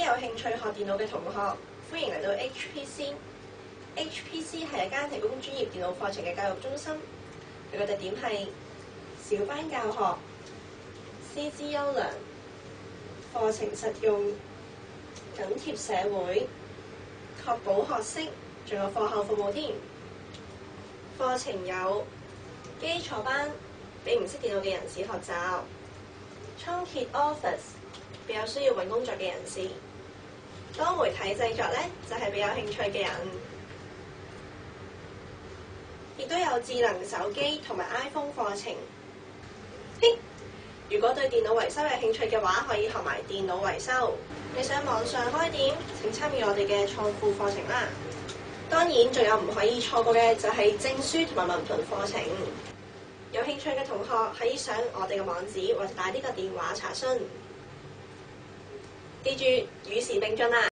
有興趣學電腦嘅同學，歡迎嚟到 HPC。HPC 係一間提供專業電腦課程嘅教育中心。佢嘅特點係小班教學、師資優良、課程實用、緊貼社會、確保學識，仲有課後服務添。課程有基礎班，俾唔識電腦嘅人士學習；倉頡 Office，俾有需要揾工作嘅人士；多媒體製作咧，就係俾有興趣嘅人。亦都有智能手機同埋 iPhone 課程。如果對電腦維修有興趣嘅話，可以學埋電腦維修。你想網上開店，請參與我哋嘅創富課程啦。當然，仲有唔可以錯過嘅就係證書同埋文憑課程。有興趣嘅同學可以上我哋嘅網址或者打呢個電話查詢。記住與時並進啦！